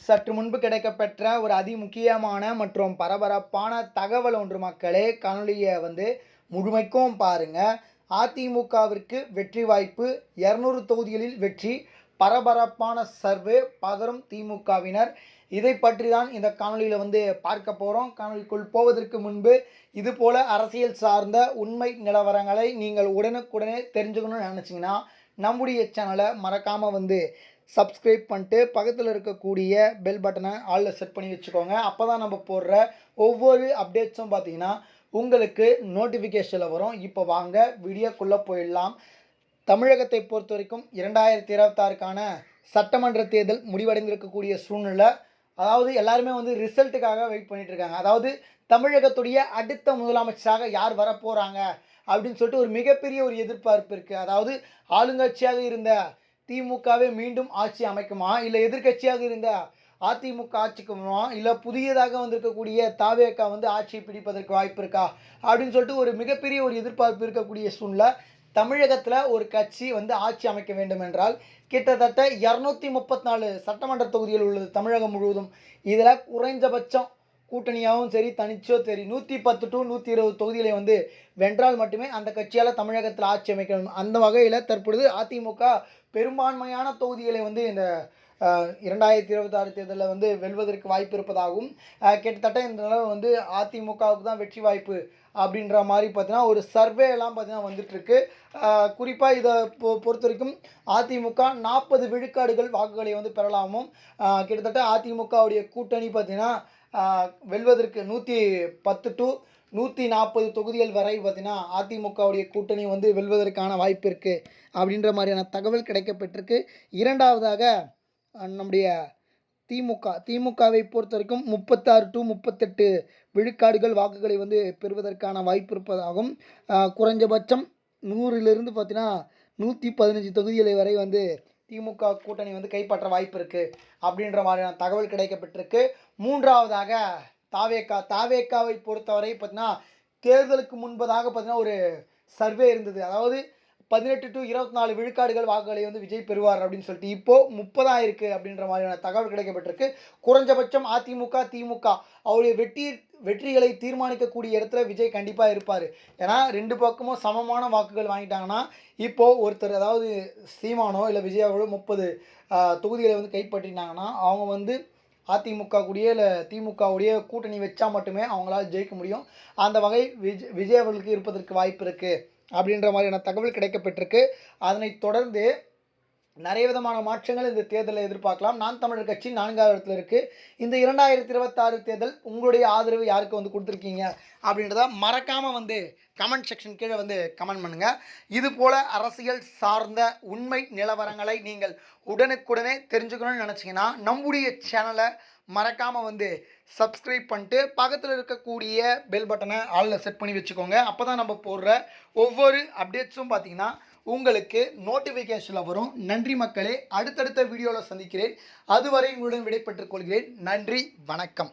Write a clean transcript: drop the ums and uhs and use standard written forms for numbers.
சற்று முன்பு கிடைக்கப்பெற்ற ஒரு அதிமுக்கியமான மற்றும் பரபரப்பான தகவல் ஒன்று மக்களே. காணொலியை முழுமைக்கும் பாருங்க. அதிமுகவிற்கு வெற்றி வாய்ப்பு, 200 தொகுதிகளில் வெற்றி, பரபரப்பான சர்வே, பதறும் திமுகவினர். இதை பற்றி தான் இந்த காணொலியில் பார்க்க போகிறோம். காணொலிக்குள் போவதற்கு முன்பு இதுபோல அரசியல் சார்ந்த உண்மை நிலவரங்களை நீங்கள் உடனுக்குடனே தெரிஞ்சுக்கணும்னு நினச்சிங்கன்னா நம்முடைய சேனலை மறக்காமல் சப்ஸ்கிரைப் பண்ணிட்டு பக்கத்தில் இருக்கக்கூடிய பெல் பட்டனை ஆலில் செட் பண்ணி வச்சுக்கோங்க. அப்போ தான் நம்ம போடுற ஒவ்வொரு அப்டேட்ஸும் பார்த்தீங்கன்னா உங்களுக்கு நோட்டிஃபிகேஷனில் வரும். இப்போ வாங்க வீடியோக்குள்ளே போயிடலாம். தமிழகத்தை பொறுத்த வரைக்கும் 2026க்கான சட்டமன்ற தேர்தல் முடிவடைந்திருக்கக்கூடிய சூழ்நிலை. அதாவது எல்லாருமே ரிசல்ட்டுக்காக வெயிட் பண்ணிட்டு இருக்காங்க. அதாவது தமிழகத்துடைய அடுத்த முதலமைச்சராக யார் வரப்போகிறாங்க அப்படின்னு சொல்லிட்டு ஒரு மிகப்பெரிய ஒரு எதிர்பார்ப்பு இருக்குது. அதாவது ஆளுங்கட்சியாக இருந்த திமுகவே மீண்டும் ஆட்சி அமைக்குமா, இல்லை எதிர்கட்சியாக இருந்த அதிமுக ஆட்சிக்கு வருமா, இல்லை புதியதாக வந்திருக்கக்கூடிய தாவேகா ஆட்சியை பிடிப்பதற்கு வாய்ப்பு இருக்கா அப்படின்னு சொல்லிட்டு ஒரு மிகப்பெரிய ஒரு எதிர்பார்ப்பு இருக்கக்கூடிய சூழ்நிலை. தமிழகத்தில் ஒரு கட்சி ஆட்சி அமைக்க வேண்டும் என்றால் கிட்டத்தட்ட 234 சட்டமன்ற தொகுதிகள் உள்ளது தமிழகம் முழுவதும். இதில் குறைஞ்சபட்சம் கூட்டணியாகவும் சரி தனிச்சோ சரி 110 to 120 தொகுதிகளை வென்றால் மட்டுமே அந்த கட்சியால் தமிழகத்தில் ஆட்சி அமைக்க வேண்டும். அந்த வகையில் தற்பொழுது அதிமுக பெரும்பான்மையான தொகுதிகளை இந்த 2026 தேர்தலில் வெல்வதற்கு வாய்ப்பு இருப்பதாகவும், கிட்டத்தட்ட இந்த நிலவு அதிமுகவுக்கு தான் வெற்றி வாய்ப்பு அப்படின்ற மாதிரி பார்த்தீங்கன்னா ஒரு சர்வே எல்லாம் பார்த்தீங்கன்னா வந்துட்டுருக்கு. குறிப்பாக இதை பொறுத்த வரைக்கும் அதிமுக 40 விழுக்காடுகள் வாக்குகளை பெறலாமும், கிட்டத்தட்ட அதிமுகவுடைய கூட்டணி பார்த்தீங்கன்னா வெல்வதற்கு 110 to 140 தொகுதிகள் வரை பார்த்தீங்கன்னா அதிமுகவுடைய கூட்டணி வெல்வதற்கான வாய்ப்பு இருக்குது அப்படின்ற மாதிரியான தகவல் கிடைக்கப்பட்டிருக்கு. இரண்டாவதாக நம்முடைய திமுகவை பொறுத்த வரைக்கும் 36 to 38 விழுக்காடுகள் வாக்குகளை பெறுவதற்கான வாய்ப்பு இருப்பதாகவும், குறைஞ்சபட்சம் 100லிருந்து பார்த்தீங்கன்னா 115 தொகுதிகளை வரை திமுக கூட்டணி கைப்பற்ற வாய்ப்பு இருக்குது அப்படின்ற மாதிரியான தகவல் கிடைக்கப்பட்டிருக்கு. மூன்றாவதாக தாவேகாவை பொறுத்தவரை பார்த்தீங்கன்னா தேர்தலுக்கு முன்பதாக பார்த்தீங்கன்னா ஒரு சர்வே இருந்தது. அதாவது 18 to 24 விழுக்காடுகள் வாக்குகளை விஜய் பெறுவார் அப்படின்னு சொல்லிட்டு இப்போது 30 இருக்குது அப்படின்ற மாதிரியான தகவல் கிடைக்கப்பட்டிருக்கு. குறைஞ்சபட்சம் அதிமுக திமுக அவருடைய வெற்றிகளை தீர்மானிக்கக்கூடிய இடத்துல விஜய் கண்டிப்பாக இருப்பார். ஏன்னா ரெண்டு பக்கமும் சமமான வாக்குகள் வாங்கிட்டாங்கன்னா இப்போது ஒருத்தர் அதாவது சீமானோ இல்லை விஜயாவோட 30 தொகுதிகளை கைப்பற்றினாங்கன்னா அவங்க அதிமுக கூடிய இல்லை திமுகவுடைய கூட்டணி வச்சா மட்டுமே அவங்களால ஜெயிக்க முடியும். அந்த வகை விஜய் அவர்களுக்கு இருப்பதற்கு வாய்ப்பு இருக்குது அப்படின்ற மாதிரியான தகவல் கிடைக்கப்பட்டிருக்கு. அதனைத் தொடர்ந்து நிறைய விதமான மாற்றங்கள் இந்த தேர்தலில் எதிர்பார்க்கலாம். நாம் தமிழர் கட்சி 4வது இடத்துல இருக்குது. இந்த 2026 தேர்தல் உங்களுடைய ஆதரவு யாருக்கு கொடுத்துருக்கீங்க அப்படின்றத மறக்காமல் கமெண்ட் செக்ஷன் கீழே கமெண்ட் பண்ணுங்கள். இது போல் அரசியல் சார்ந்த உண்மை நிலவரங்களை நீங்கள் உடனுக்குடனே தெரிஞ்சுக்கணும்னு நினச்சிங்கன்னா நம்முடைய சேனலை மறக்காமல் சப்ஸ்கிரைப் பண்ணிட்டு பக்கத்தில் இருக்கக்கூடிய பெல் பட்டனை ஆலில் செட் பண்ணி வச்சுக்கோங்க. அப்போ தான் நம்ம போடுற ஒவ்வொரு அப்டேட்ஸும் பார்த்திங்கன்னா உங்களுக்கு நோட்டிஃபிகேஷனில் வரும். நன்றி மக்களே. அடுத்தடுத்த வீடியோவில் சந்திக்கிறேன். அதுவரை உங்களுடன் விடைபெற்றுக் கொள்கிறேன். நன்றி, வணக்கம்.